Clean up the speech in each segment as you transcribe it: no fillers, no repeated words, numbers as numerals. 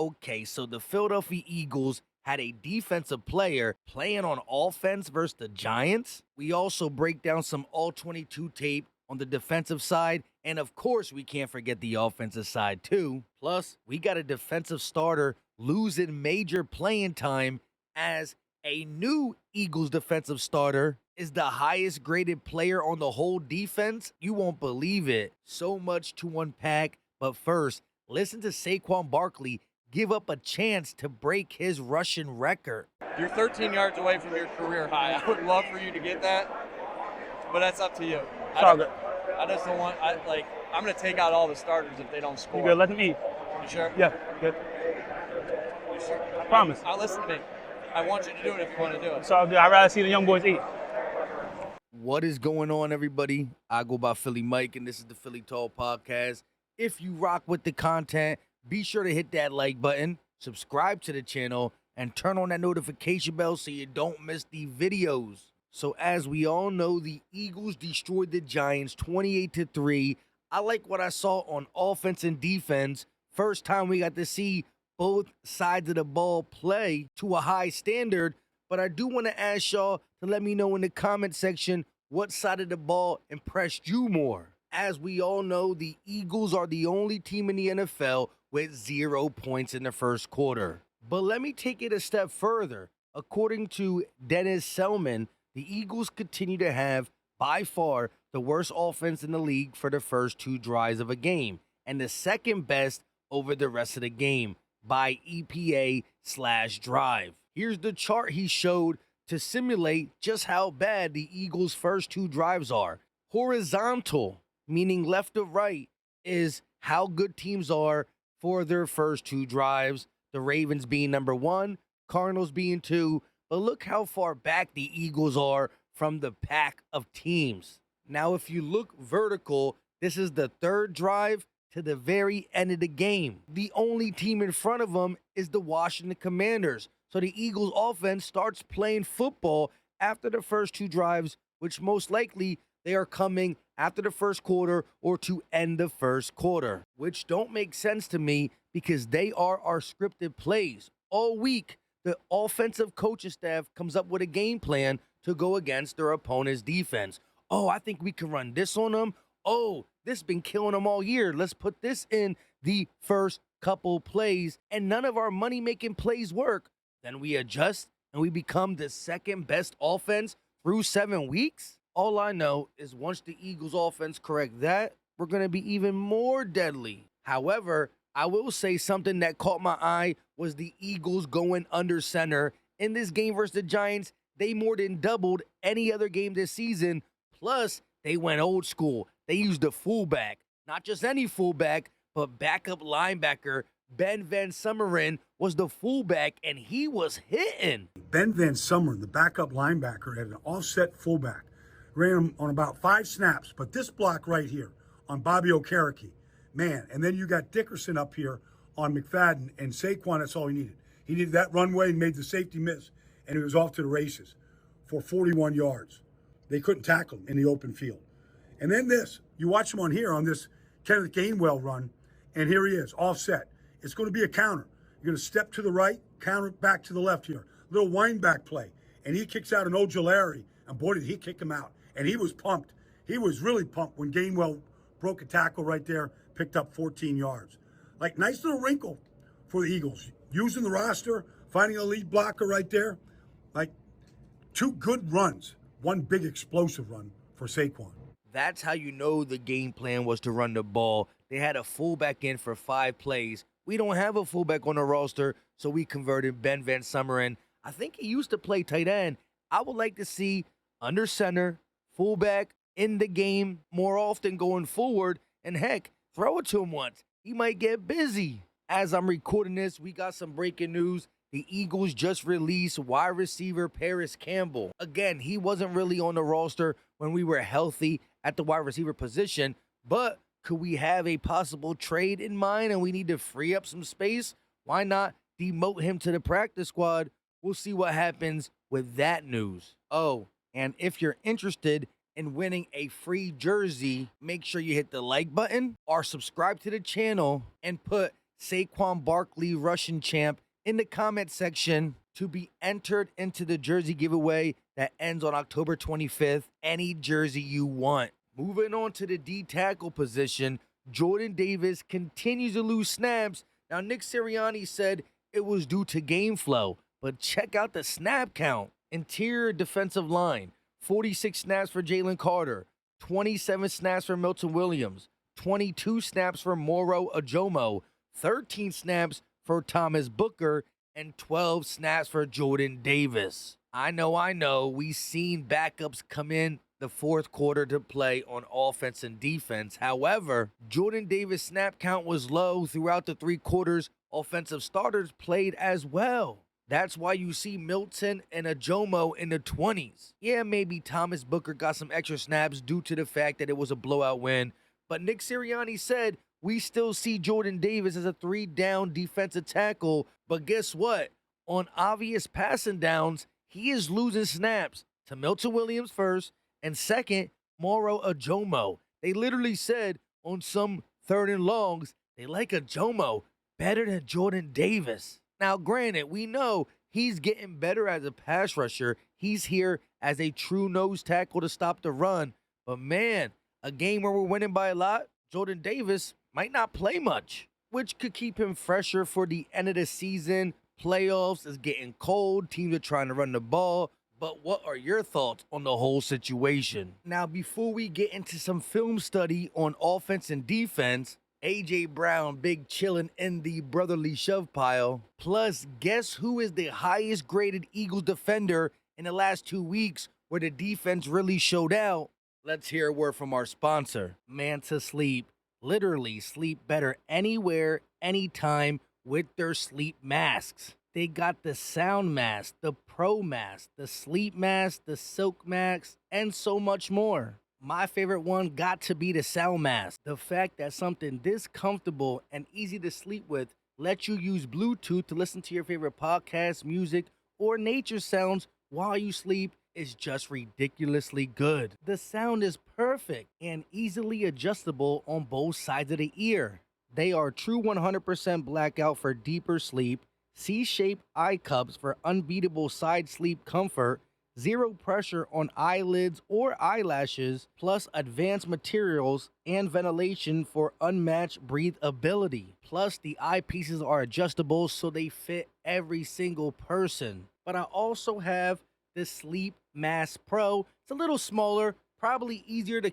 Okay, so the Philadelphia Eagles had a defensive player playing on offense versus the Giants. We also break down some all-22 tape on the defensive side, and of course, we can't forget the offensive side too. Plus, we got a defensive starter losing major playing time as a new Eagles defensive starter is the highest graded player on the whole defense. You won't believe it. So much to unpack, but first, listen to Saquon Barkley give up a chance to break his rushing record. You're 13 yards away from your career high. I would love for you to get that, but that's up to you. I just don't want. I'm going to take out all the starters if they don't score. You good? Let them eat. You sure? Yeah, good. You sure? I promise. I'll listen to me. I want you to do it if you want to do it. So I'd rather see the young boys eat. What is going on, everybody? I go by Philly Mike, and this is the Philly Tall Podcast. If you rock with the content, be sure to hit that like button, subscribe to the channel, and turn on that notification bell so you don't miss the videos. So as we all know, the Eagles destroyed the Giants 28-3. I like what I saw on offense and defense. First time we got to see both sides of the ball play to a high standard. But I do want to ask y'all to let me know in the comment section what side of the ball impressed you more. As we all know, the Eagles are the only team in the NFL with 0 points in the first quarter. But let me take it a step further. According to Dennis Selman, the Eagles continue to have, by far, the worst offense in the league for the first 2 drives of a game, and the second best over the rest of the game by EPA/drive. Here's the chart he showed to simulate just how bad the Eagles' first 2 drives are. Horizontal, meaning left to right, is how good teams are for their first 2 drives. The Ravens being number 1, Cardinals being 2. But look how far back the Eagles are from the pack of teams. Now, if you look vertical, this is the 3rd drive to the very end of the game. The only team in front of them is the Washington Commanders. So the Eagles offense starts playing football after the first 2 drives, which most likely they are coming after the first quarter or to end the first quarter, which don't make sense to me because they are our scripted plays. All week, the offensive coaching staff comes up with a game plan to go against their opponent's defense. Oh, I think we can run this on them. Oh, this has been killing them all year. Let's put this in the first couple plays, and none of our money-making plays work. Then we adjust, and we become the second best offense through 7 weeks? All I know is once the Eagles offense correct that, we're going to be even more deadly. However, I will say something that caught my eye was the Eagles going under center. In this game versus the Giants, they more than doubled any other game this season. Plus, they went old school. They used a fullback. Not just any fullback, but backup linebacker Ben Van Sumeren was the fullback, and he was hitting. Ben Van Sumeren, the backup linebacker, had an offset fullback. Ran him on about 5 snaps, but this block right here on Bobby Okereke, man, and then you got Dickerson up here on McFadden, and Saquon, that's all he needed. He needed that runway and made the safety miss, and he was off to the races for 41 yards. They couldn't tackle him in the open field. And then this, you watch him on here on this Kenneth Gainwell run, and here he is, offset. It's going to be a counter. You're going to step to the right, counter back to the left here. Little wind back play, and he kicks out an Ojulari, and boy, did he kick him out. And he was pumped. He was really pumped when Gainwell broke a tackle right there, picked up 14 yards. Like, nice little wrinkle for the Eagles. Using the roster, finding a lead blocker right there. Like, 2 good runs, 1 big explosive run for Saquon. That's how you know the game plan was to run the ball. They had a fullback in for 5 plays. We don't have a fullback on the roster, so we converted Ben Van Sumeren. I think he used to play tight end. I would like to see under center, fullback in the game more often going forward, and heck, throw it to him once. He might get busy. As I'm recording this, we got some breaking news. The Eagles just released wide receiver Paris Campbell. Again, he wasn't really on the roster when we were healthy at the wide receiver position, but could we have a possible trade in mind and we need to free up some space? Why not demote him to the practice squad? We'll see what happens with that news. Oh, and if you're interested in winning a free jersey, make sure you hit the like button or subscribe to the channel and put Saquon Barkley Russian champ in the comment section to be entered into the jersey giveaway that ends on October 25th. Any jersey you want. Moving on to the D tackle position, Jordan Davis continues to lose snaps. Now, Nick Sirianni said it was due to game flow, but check out the snap count. Interior defensive line, 46 snaps for Jalen Carter, 27 snaps for Milton Williams, 22 snaps for Moro Ajomo, 13 snaps for Thomas Booker, and 12 snaps for Jordan Davis. I know, we've seen backups come in the fourth quarter to play on offense and defense. However, Jordan Davis' snap count was low throughout the three quarters. Offensive starters played as well. That's why you see Milton and Ajomo in the 20s. Yeah, maybe Thomas Booker got some extra snaps due to the fact that it was a blowout win, but Nick Sirianni said we still see Jordan Davis as a 3-down defensive tackle, but guess what? On obvious passing downs, he is losing snaps to Milton Williams first, and second, Moro Ajomo. They literally said on some third and longs, they like Ajomo better than Jordan Davis. Now, granted, we know he's getting better as a pass rusher. He's here as a true nose tackle to stop the run. But man, a game where we're winning by a lot, Jordan Davis might not play much, which could keep him fresher for the end of the season. Playoffs is getting cold. Teams are trying to run the ball. But what are your thoughts on the whole situation? Now, before we get into some film study on offense and defense, A.J. Brown, big chillin' in the brotherly shove pile. Plus, guess who is the highest graded Eagles defender in the last 2 weeks where the defense really showed out? Let's hear a word from our sponsor, Manta Sleep. Literally sleep better anywhere, anytime with their sleep masks. They got the sound mask, the pro mask, the sleep mask, the silk mask, and so much more. My favorite one got to be the sound mask. The fact that something this comfortable and easy to sleep with lets you use Bluetooth to listen to your favorite podcasts, music, or nature sounds while you sleep is just ridiculously good. The sound is perfect and easily adjustable on both sides of the ear. They are true 100% blackout for deeper sleep, C-shaped eye cups for unbeatable side sleep comfort, zero pressure on eyelids or eyelashes, plus advanced materials and ventilation for unmatched breathability. Plus, the eyepieces are adjustable so they fit every single person. But I also have the Sleep Mask Pro. It's a little smaller, probably easier to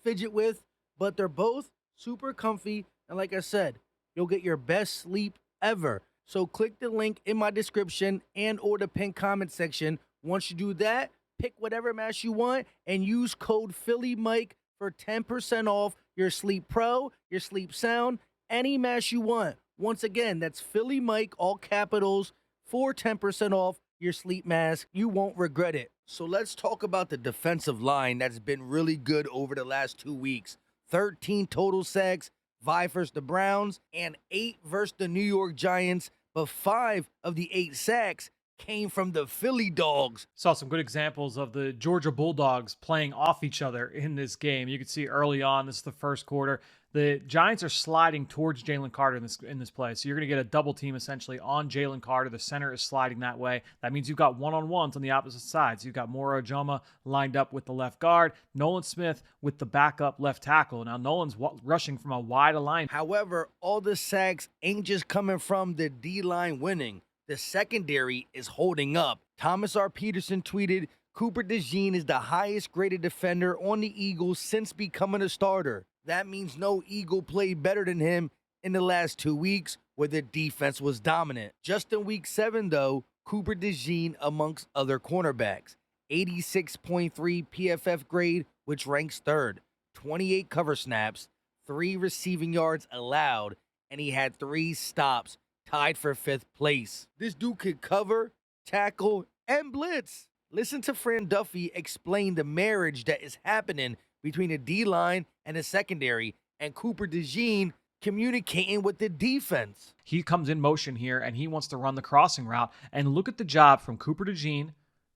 fidget with, but they're both super comfy. And like I said, you'll get your best sleep ever. So click the link in my description and or the pinned comment section. Once you do that, pick whatever mask you want and use code PhillyMike for 10% off your Sleep Pro, your Sleep Sound, any mask you want. Once again, that's PhillyMike, all capitals, for 10% off your sleep mask. You won't regret it. So let's talk about the defensive line that's been really good over the last 2 weeks. 13 total sacks, 5 versus the Browns, and 8 versus the New York Giants. But 5 of the 8 sacks came from the Philly Dogs. Saw some good examples of the Georgia Bulldogs playing off each other in this game. You can see early on, this is the first quarter, the Giants are sliding towards Jalen Carter in this play. So you're going to get a double team essentially on Jalen Carter. The center is sliding that way. That means you've got one-on-ones on the opposite sides. You've got Moro Ajomo lined up with the left guard, Nolan Smith with the backup left tackle. Now Nolan's rushing from a wide alignment. However, all the sacks ain't just coming from the D-line winning. The secondary is holding up. Thomas R. Peterson tweeted, Cooper DeJean is the highest graded defender on the Eagles since becoming a starter. That means no Eagle played better than him in the last 2 weeks where the defense was dominant. Just in week 7, though, Cooper DeJean amongst other cornerbacks. 86.3 PFF grade, which ranks third. 28 cover snaps, 3 receiving yards allowed, and he had 3 stops, tied for 5th place. This dude could cover, tackle, and blitz. Listen to Fran Duffy explain the marriage that is happening between the D-line and the secondary, and Cooper DeJean communicating with the defense. He comes in motion here, and he wants to run the crossing route. And look at the job from Cooper DeJean,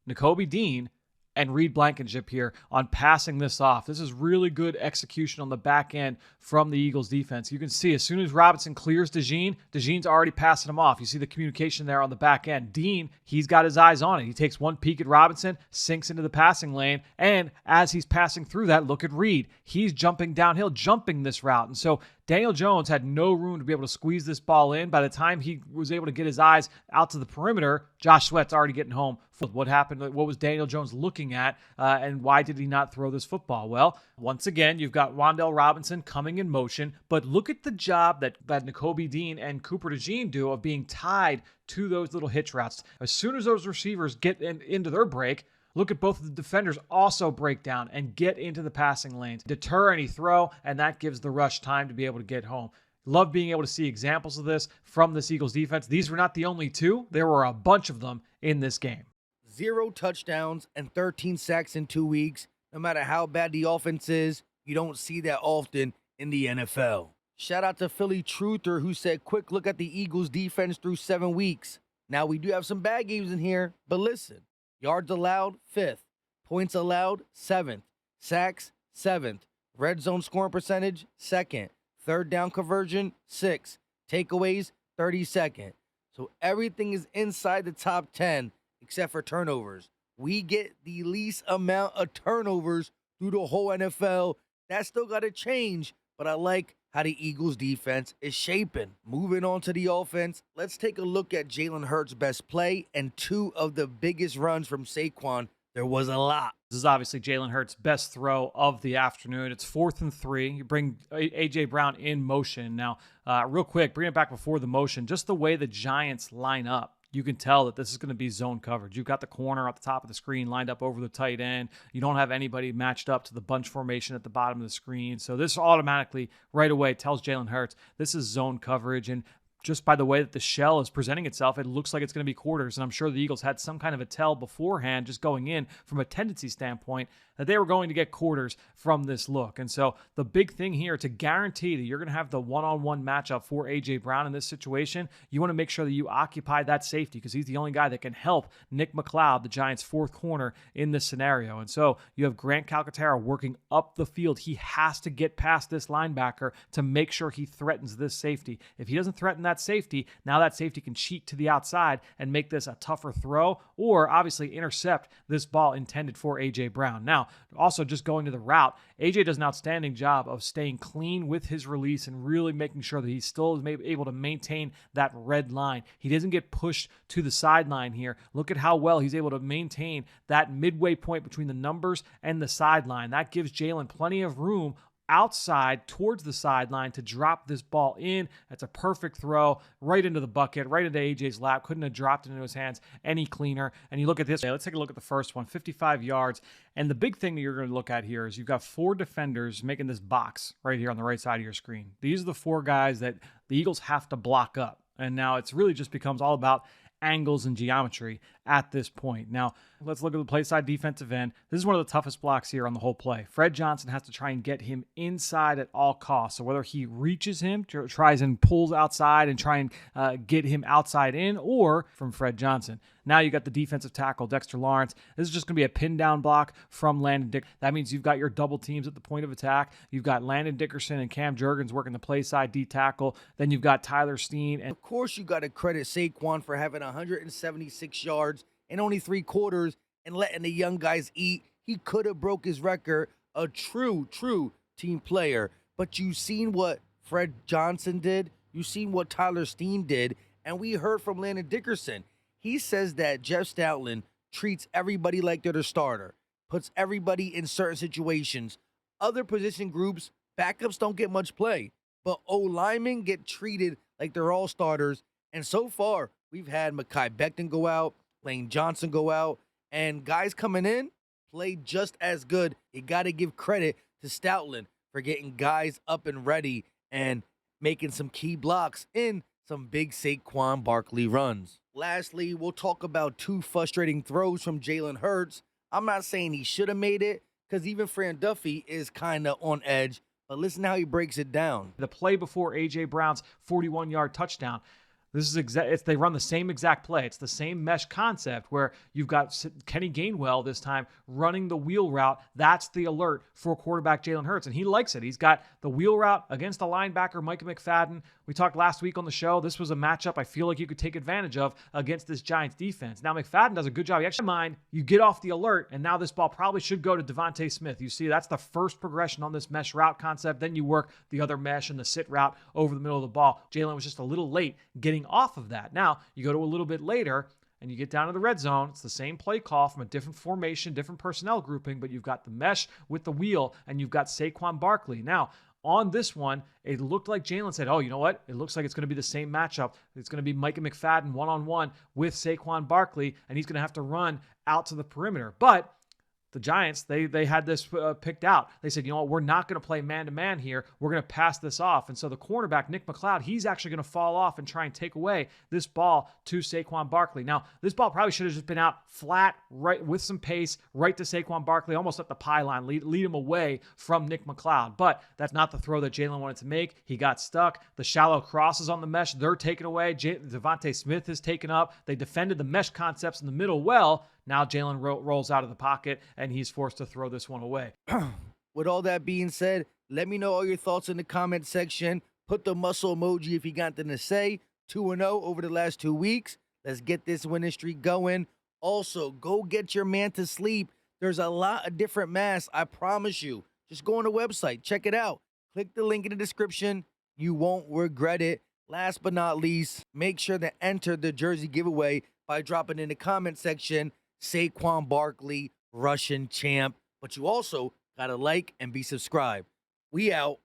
Nakobe Dean, and Reed Blankenship here on passing this off. This is really good execution on the back end from the Eagles defense. You can see as soon as Robinson clears DeJean, DeJean's already passing him off. You see the communication there on the back end. Dean, he's got his eyes on it. He takes one peek at Robinson, sinks into the passing lane, and as he's passing through that, look at Reed. He's jumping downhill, jumping this route. And so Daniel Jones had no room to be able to squeeze this ball in. By the time he was able to get his eyes out to the perimeter, Josh Sweat's already getting home. What happened? What was Daniel Jones looking at, and why did he not throw this football? Well, once again, you've got Wan'Dale Robinson coming in motion, but look at the job that Nakobe Dean and Cooper DeJean do of being tied to those little hitch routes. As soon as those receivers get into their break, look at both of the defenders also break down and get into the passing lanes, deter any throw, and that gives the rush time to be able to get home. Love being able to see examples of this from this Eagles defense. These were not the only two. There were a bunch of them in this game. 0 touchdowns and 13 sacks in 2 weeks. No matter how bad the offense is, you don't see that often in the NFL. Shout out to Philly Truther, who said, quick look at the Eagles defense through 7 weeks. Now, we do have some bad games in here, but listen. Yards allowed, 5th. Points allowed, 7th. Sacks, 7th. Red zone scoring percentage, 2nd. Third down conversion, 6th. Takeaways, 32nd. So everything is inside the top 10 except for turnovers. We get the least amount of turnovers through the whole NFL. That's still got to change, but I like how the Eagles defense is shaping. Moving on to the offense, let's take a look at Jalen Hurts' best play and 2 of the biggest runs from Saquon. There was a lot. This is obviously Jalen Hurts' best throw of the afternoon. It's 4th and 3. You bring A.J. Brown in motion. Now, real quick, bring it back before the motion. Just the way the Giants line up, you can tell that this is going to be zone coverage. You've got the corner at the top of the screen lined up over the tight end. You don't have anybody matched up to the bunch formation at the bottom of the screen. So this automatically, right away, tells Jalen Hurts this is zone coverage. And just by the way that the shell is presenting itself, it looks like it's going to be quarters. And I'm sure the Eagles had some kind of a tell beforehand, just going in from a tendency standpoint, that they were going to get quarters from this look. And so the big thing here, to guarantee that you're going to have the one-on-one matchup for A.J. Brown in this situation, you want to make sure that you occupy that safety, because he's the only guy that can help Nick McLeod, the Giants' 4th corner, in this scenario. And so you have Grant Calcaterra working up the field. He has to get past this linebacker to make sure he threatens this safety. If he doesn't threaten that safety, now that safety can cheat to the outside and make this a tougher throw, or obviously intercept this ball intended for A.J. Brown. Now, also just going to the route, A.J. does an outstanding job of staying clean with his release and really making sure that he still is able to maintain that red line. He doesn't get pushed to the sideline here. Look at how well he's able to maintain that midway point between the numbers and the sideline. That gives Jalen plenty of room outside towards the sideline to drop this ball in. That's a perfect throw right into the bucket, right into AJ's lap. Couldn't have dropped it into his hands any cleaner. And you look at this, let's take a look at the first one, 55 yards. And the big thing that you're going to look at here is you've got 4 defenders making this box right here on the right side of your screen. These are the 4 guys that the Eagles have to block up. And now it's really just becomes all about angles and geometry at this point. Now, let's look at the play side defensive end. This is one of the toughest blocks here on the whole play. Fred Johnson has to try and get him inside at all costs. So whether he reaches him, tries and pulls outside and try and get him outside in, or from Fred Johnson. Now you got the defensive tackle, Dexter Lawrence. This is just going to be a pin down block from Landon Dickerson. That means you've got your double teams at the point of attack. You've got Landon Dickerson and Cam Jurgens working the play side D tackle. Then you've got Tyler Steen. And of course, you got to credit Saquon for having 176 yards in only 3 quarters and letting the young guys eat. He could have broke his record. A true team player. But you've seen what Fred Johnson did. You've seen what Tyler Steen did. And we heard from Landon Dickerson. He says that Jeff Stoutland treats everybody like they're the starter, puts everybody in certain situations. Other position groups, backups don't get much play, but O-linemen get treated like they're all starters. And so far, we've had Mekhi Becton go out, Lane Johnson go out, and guys coming in play just as good. You got to give credit to Stoutland for getting guys up and ready and making some key blocks in some big Saquon Barkley runs. Lastly, we'll talk about 2 frustrating throws from Jalen Hurts. I'm not saying he should have made it, because even Fran Duffy is kind of on edge, but listen how he breaks it down. The play before A.J. Brown's 41-yard touchdown, This is they run the same exact play. It's the same mesh concept where you've got Kenny Gainwell this time running the wheel route. That's the alert for quarterback Jalen Hurts, and he likes it. He's got the wheel route against the linebacker Micah McFadden. We talked last week on the show. This was a matchup I feel like you could take advantage of against this Giants defense. Now McFadden does a good job. You actually mind you get off the alert, and now this ball probably should go to Devontae Smith. You see, that's the first progression on this mesh route concept. Then you work the other mesh and the sit route over the middle of the ball. Jalen was just a little late getting off of that. Now you go to a little bit later and you get down to the red zone. It's the same play call from a different formation, different personnel grouping, but you've got the mesh with the wheel and you've got Saquon Barkley. Now, on this one, it looked like Jalen said, oh, you know what? It looks like it's going to be the same matchup. It's going to be Micah McFadden one-on-one with Saquon Barkley, and he's going to have to run out to the perimeter. But the Giants, they had this picked out. They said, you know what, we're not going to play man-to-man here. We're going to pass this off. And so the cornerback, Nick McLeod, he's actually going to fall off and try and take away this ball to Saquon Barkley. Now, this ball probably should have just been out flat, right with some pace, right to Saquon Barkley, almost at the pylon, lead him away from Nick McLeod. But that's not the throw that Jalen wanted to make. He got stuck. The shallow crosses on the mesh, they're taken away. Devontae Smith is taken up. They defended the mesh concepts in the middle well. Now Jalen rolls out of the pocket, and he's forced to throw this one away. With all that being said, let me know all your thoughts in the comment section. Put the muscle emoji if you got anything to say. 2-0 over the last 2 weeks. Let's get this winning streak going. Also, go get your Manta Sleep. There's a lot of different masks, I promise you. Just go on the website. Check it out. Click the link in the description. You won't regret it. Last but not least, make sure to enter the jersey giveaway by dropping in the comment section Saquon Barkley, Russian champ. But you also got to like and be subscribed. We out.